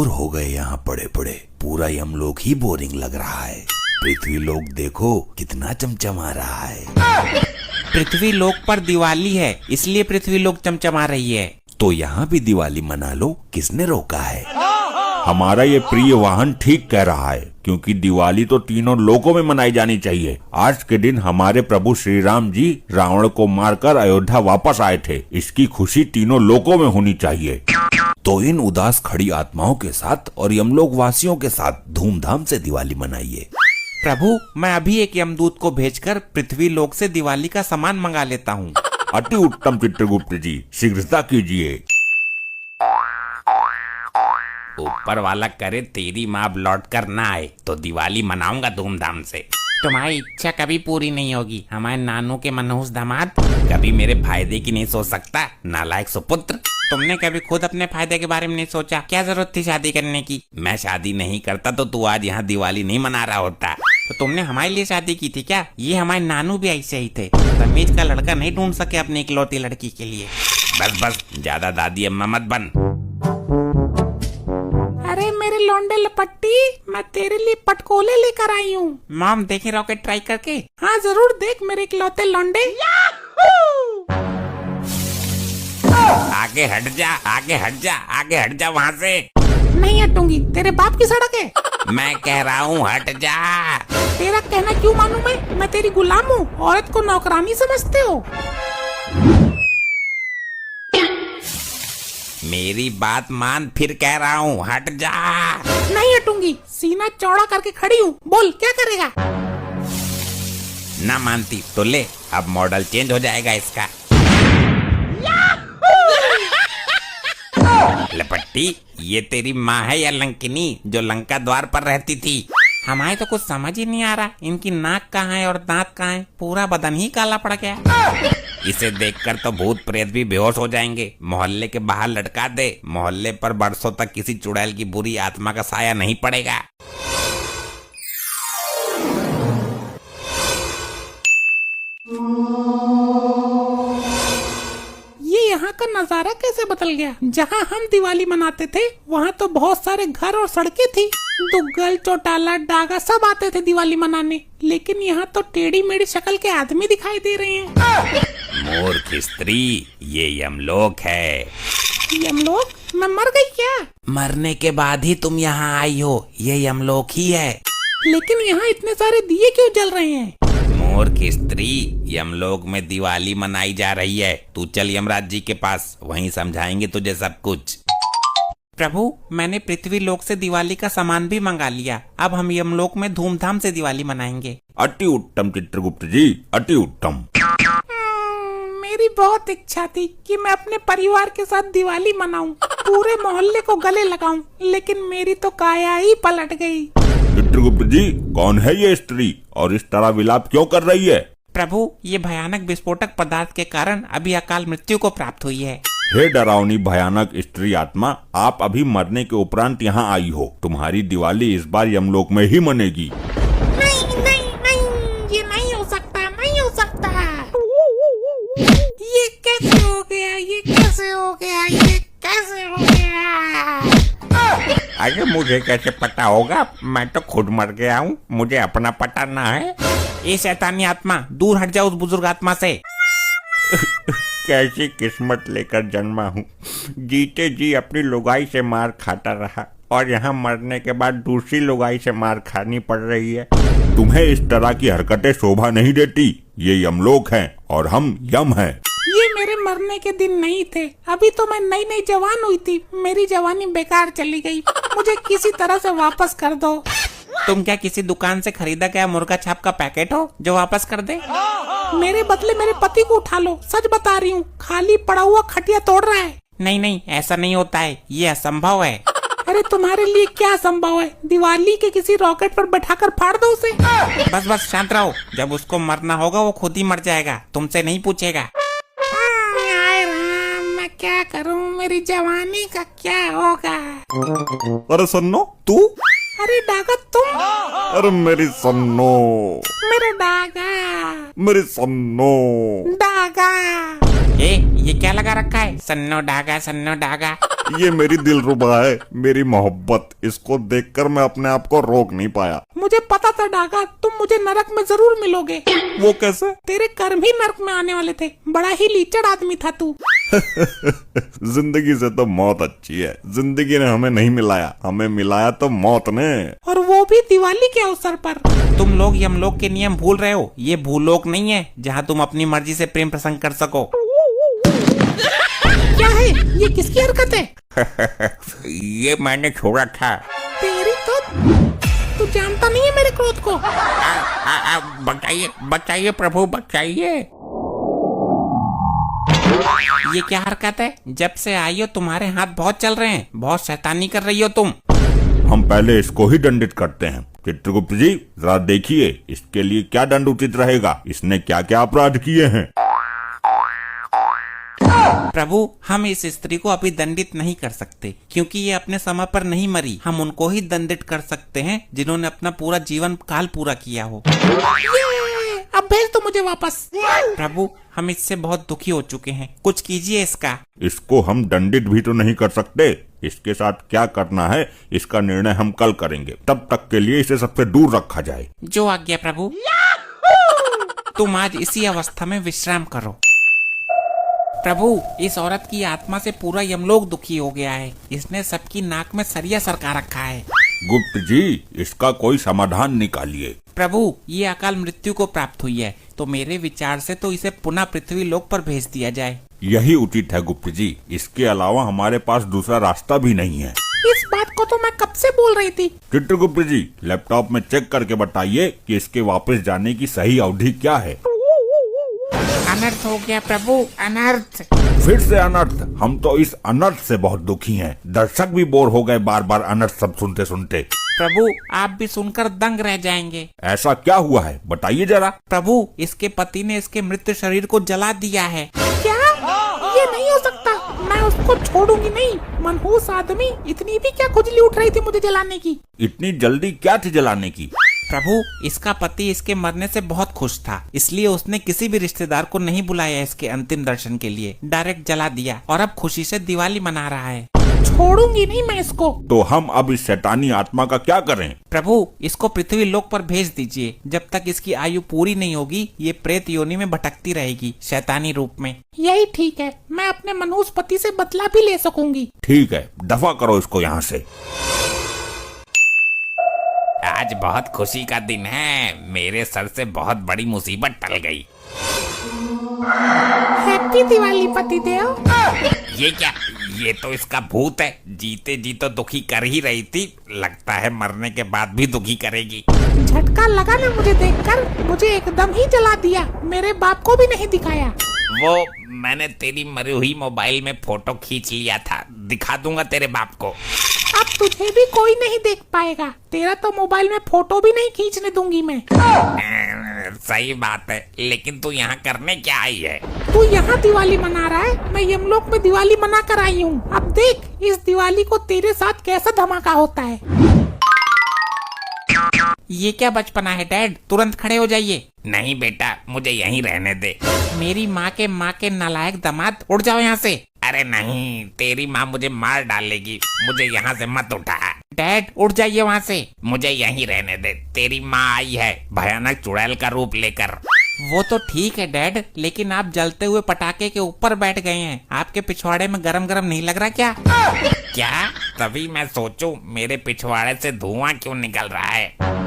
Bore हो गए यहाँ पड़े पड़े। पूरा यमलोक ही बोरिंग लग रहा है। पृथ्वी लोक देखो कितना चमचमा रहा है। पृथ्वी लोक पर दिवाली है, इसलिए पृथ्वी लोक चमचमा रही है। तो यहाँ भी दिवाली मना लो, किसने रोका है? हमारा ये प्रिय वाहन ठीक कह रहा है, क्योंकि दिवाली तो तीनों लोकों में मनाई जानी चाहिए। आज के दिन हमारे प्रभु श्री राम जी रावण को मारकर अयोध्या वापस आए थे। इसकी खुशी तीनों लोकों में होनी चाहिए। तो इन उदास खड़ी आत्माओं के साथ और यमलोक वासियों के साथ धूमधाम से दिवाली मनाइए। प्रभु, मैं अभी एक यमदूत को भेजकर पृथ्वी लोक से दिवाली का सामान मंगा लेता हूँ। अति उत्तम चित्रगुप्त जी, शीघ्रता कीजिए। ऊपर वाला करे तेरी माँ लौट कर ना आए तो दिवाली मनाऊंगा धूमधाम से। तुम्हारी इच्छा कभी पूरी नहीं होगी हमारे नानू के मनहूस दामाद। कभी मेरे फायदे की नहीं सोच सकता, नालायक सुपुत्र। तुमने कभी खुद अपने फायदे के बारे में नहीं सोचा? क्या जरूरत थी शादी करने की? मैं शादी नहीं करता तो तू आज यहाँ दिवाली नहीं मना रहा होता। तो तुमने हमारे लिए शादी की थी क्या? ये हमारे नानू भी ऐसे ही थे। तमीज का लड़का नहीं ढूंढ सके अपनी इकलौती लड़की के लिए। बस बस, ज्यादा दादी अम्मा मत बन। अरे मेरे लौंडे लपट्टी, मैं तेरे लिए पटकोले लेकर आई हूँ। मॉम, देखे रॉकेट ट्राई करके? हाँ जरूर देख मेरे इकलौते लौंडे। आगे हट जा, आगे हट जा, आगे हट जा वहाँ से। नहीं हटूंगी, तेरे बाप की सड़क है। मैं कह रहा हूँ हट जा। तेरा कहना क्यों मानूं मैं तेरी गुलाम हूँ। औरत को नौकरानी समझते हो? मेरी बात मान, फिर कह रहा हूँ हट जा। नहीं हटूंगी, सीना चौड़ा करके खड़ी हूँ। बोल क्या करेगा? ना मानती तो ले, अब मॉडल चेंज हो जाएगा इसका। लपट्टी, ये तेरी माँ है या लंकिनी जो लंका द्वार पर रहती थी? हमारे तो कुछ समझ ही नहीं आ रहा, इनकी नाक कहाँ है और दांत कहाँ है? पूरा बदन ही काला पड़ गया। इसे देखकर तो भूत प्रेत भी बेहोश हो जाएंगे। मोहल्ले के बाहर लटका दे, मोहल्ले पर बरसों तक किसी चुड़ैल की बुरी आत्मा का साया नहीं पड़ेगा। ये यहाँ का नजारा कैसे बदल गया? जहाँ हम दिवाली मनाते थे वहाँ तो बहुत सारे घर और सड़कें थी। दुग्गल, चौटाला, डागा सब आते थे दिवाली मनाने, लेकिन यहाँ तो टेढ़ी मेढ़ी शक्ल के आदमी दिखाई दे रहे हैं। मूर्ख स्त्री, ये यमलोक है। यमलोक? मैं मर गई क्या? मरने के बाद ही तुम यहाँ आई हो, ये यमलोक ही है। लेकिन यहाँ इतने सारे दिए क्यों जल रहे हैं? मूर्ख स्त्री, यमलोक में दिवाली मनाई जा रही है। तू चल यमराज जी के पास, वहीं समझाएंगे तुझे सब कुछ। प्रभु, मैंने पृथ्वी लोक से दिवाली का सामान भी मंगा लिया। अब हम यमलोक में धूमधाम से दिवाली मनाएंगे। अति उत्तम चित्रगुप्त जी, अति उत्तम। मेरी बहुत इच्छा थी कि मैं अपने परिवार के साथ दिवाली मनाऊं, पूरे मोहल्ले को गले लगाऊं, लेकिन मेरी तो काया ही पलट गई। चित्रगुप्त जी, कौन है ये स्त्री और इस तरह विलाप क्यों कर रही है? प्रभु, ये भयानक विस्फोटक पदार्थ के कारण अभी अकाल मृत्यु को प्राप्त हुई है। हे डरावनी भयानक स्त्री आत्मा, आप अभी मरने के उपरांत यहाँ आई हो। तुम्हारी दिवाली इस बार यमलोक में ही मनेगी। नहीं नहीं नहीं, ये नहीं हो सकता, नहीं हो सकता। ये कैसे हो गया? ये कैसे हो गया? ये कैसे हो गया? अरे मुझे कैसे पता होगा? मैं तो खुद मर गया हूँ, मुझे अपना पता ना है। ये शैतानी आत्मा, दूर हट जाओ उस बुजुर्ग आत्मा से। कैसी किस्मत लेकर जन्मा हूँ। जीते जी अपनी लुगाई से मार खाता रहा और यहाँ मरने के बाद दूसरी लुगाई से मार खानी पड़ रही है। तुम्हें इस तरह की हरकतें शोभा नहीं देती। ये यमलोक है और हम यम हैं। ये मेरे मरने के दिन नहीं थे। अभी तो मैं नई नई जवान हुई थी। मेरी जवानी बेकार चली गई। मुझे किसी तरह से वापस कर दो। तुम क्या किसी दुकान से खरीदा गया मुर्गा छाप का पैकेट हो जो वापस कर दे? मेरे बदले मेरे पति को उठा लो। सच बता रही हूँ, खाली पड़ा हुआ खटिया तोड़ रहा है। नहीं नहीं, ऐसा नहीं होता है, ये असंभव है। अरे तुम्हारे लिए क्या संभव है? दिवाली के किसी रॉकेट पर बैठाकर फाड़ दो उसे। बस बस शांत रहो, जब उसको मरना होगा वो खुद ही मर जाएगा, तुमसे नहीं पूछेगा। मैं क्या करूं? मेरी जवानी का क्या होगा? अरे सन्नो, तू? अरे डागा तुम? अरे मेरी सन्नो, मेरा डागा, मेरी सन्नो, डागा। ये क्या लगा रखा है? सन्नो डागा सन्नो डागा। ये मेरी दिलरुबा है, मेरी मोहब्बत। इसको देखकर मैं अपने आप को रोक नहीं पाया। मुझे पता था डागा, तुम मुझे नरक में जरूर मिलोगे। वो कैसे? तेरे कर्म ही नरक में आने वाले थे। बड़ा ही लीचड़ आदमी था तू। जिंदगी से तो मौत अच्छी है। जिंदगी ने हमें नहीं मिलाया, हमें मिलाया तो मौत ने। और वो भी दिवाली के अवसर पर। तुम लोग यमलोक के नियम भूल रहे हो। ये भूलोक नहीं है जहाँ तुम अपनी मर्जी से प्रेम प्रसंग कर सको। क्या है ये? किसकी हरकत है? ये मैंने छोड़ा था। तेरी तो तू जानता नहीं है मेरे क्रोध को। बचाइए बचाइए प्रभु बचाइए। ये क्या हरकत है? जब से आई हो तुम्हारे हाथ बहुत चल रहे हैं। बहुत शैतानी कर रही हो तुम। हम पहले इसको ही दंडित करते हैं। चित्रगुप्त जी जरा देखिए इसके लिए क्या दंड उचित रहेगा। इसने क्या क्या अपराध किए हैं। प्रभु हम इस स्त्री को अभी दंडित नहीं कर सकते क्योंकि ये अपने समय पर नहीं मरी। हम उनको ही दंडित कर सकते हैं जिन्होंने अपना पूरा जीवन काल पूरा किया हो। अब भेज दो मुझे वापस। प्रभु हम इससे बहुत दुखी हो चुके हैं, कुछ कीजिए इसका। इसको हम दंडित भी तो नहीं कर सकते। इसके साथ क्या करना है इसका निर्णय हम कल करेंगे। तब तक के लिए इसे सबसे दूर रखा जाए। जो आज्ञा प्रभु। तुम आज इसी अवस्था में विश्राम करो। प्रभु इस औरत की आत्मा से पूरा यमलोक दुखी हो गया है। इसने सबकी नाक में सरिया सरका रखा है। गुप्त जी इसका कोई समाधान निकालिए। प्रभु ये अकाल मृत्यु को प्राप्त हुई है तो मेरे विचार से तो इसे पुनः पृथ्वी लोक पर भेज दिया जाए। यही उचित है गुप्त जी। इसके अलावा हमारे पास दूसरा रास्ता भी नहीं है। इस बात को तो मैं कब से बोल रही थी। चित्रगुप्त जी लैपटॉप में चेक करके बताइए कि इसके वापस जाने की सही अवधि क्या है। अनर्थ हो गया प्रभु, अनर्थ। फिर से अनर्थ। हम तो इस अनर्थ से बहुत दुखी हैं। दर्शक भी बोर हो गए बार बार अनर्थ सब सुनते सुनते। प्रभु आप भी सुनकर दंग रह जाएंगे। ऐसा क्या हुआ है बताइए जरा। प्रभु इसके पति ने इसके मृत शरीर को जला दिया है। क्या? ये नहीं हो सकता। मैं उसको छोड़ूंगी नहीं। मनहूस आदमी, इतनी भी क्या खुजली उठ रही थी मुझे जलाने की? इतनी जल्दी क्या थी जलाने की? प्रभु इसका पति इसके मरने से बहुत खुश था, इसलिए उसने किसी भी रिश्तेदार को नहीं बुलाया इसके अंतिम दर्शन के लिए। डायरेक्ट जला दिया और अब खुशी से दिवाली मना रहा है। छोड़ूंगी नहीं मैं इसको। तो हम अब इस शैतानी आत्मा का क्या करें? प्रभु इसको पृथ्वी लोक पर भेज दीजिए। जब तक इसकी आयु पूरी नहीं होगी ये प्रेत योनि में भटकती रहेगी शैतानी रूप में। यही ठीक है। मैं अपने मनहूस पति से बदला भी ले सकूंगी। ठीक है दफा करो इसको यहाँ से। आज बहुत खुशी का दिन है। मेरे सर से बहुत बड़ी मुसीबत टल गई। हैप्पी दिवाली पतिदेव। ये क्या? ये तो इसका भूत है। जीते जी तो दुखी कर ही रही थी, लगता है मरने के बाद भी दुखी करेगी। झटका लगा ना मुझे देखकर। मुझे एकदम ही जला दिया। मेरे बाप को भी नहीं दिखाया। वो मैंने तेरी मरी हुई मोबाइल में फोटो खींच लिया था, दिखा दूंगा तेरे बाप को। अब तुझे भी कोई नहीं देख पाएगा। तेरा तो मोबाइल में फोटो भी नहीं खींचने दूंगी मैं। सही बात है, लेकिन तू यहाँ करने क्या आई है? तू यहाँ दिवाली मना रहा है, मैं यमलोक में दिवाली मना कर आई हूँ। अब देख इस दिवाली को तेरे साथ कैसा धमाका होता है। ये क्या बचपना है डैड, तुरंत खड़े हो जाइए। नहीं बेटा मुझे यहीं रहने दे। मेरी माँ के नालायक दामाद, उड़ जाओ यहाँ से। अरे नहीं, तेरी माँ मुझे मार डालेगी, मुझे यहाँ से मत उठा। डैड उठ जाइए वहाँ से, मुझे यहीं रहने दे। तेरी माँ आई है भयानक चुड़ैल का रूप लेकर। वो तो ठीक है डैड, लेकिन आप जलते हुए पटाखे के ऊपर बैठ गए हैं। आपके पिछवाड़े में गरम गरम नहीं लग रहा क्या? क्या? तभी मैं सोचूं मेरे पिछवाड़े से धुआं क्यों निकल रहा है।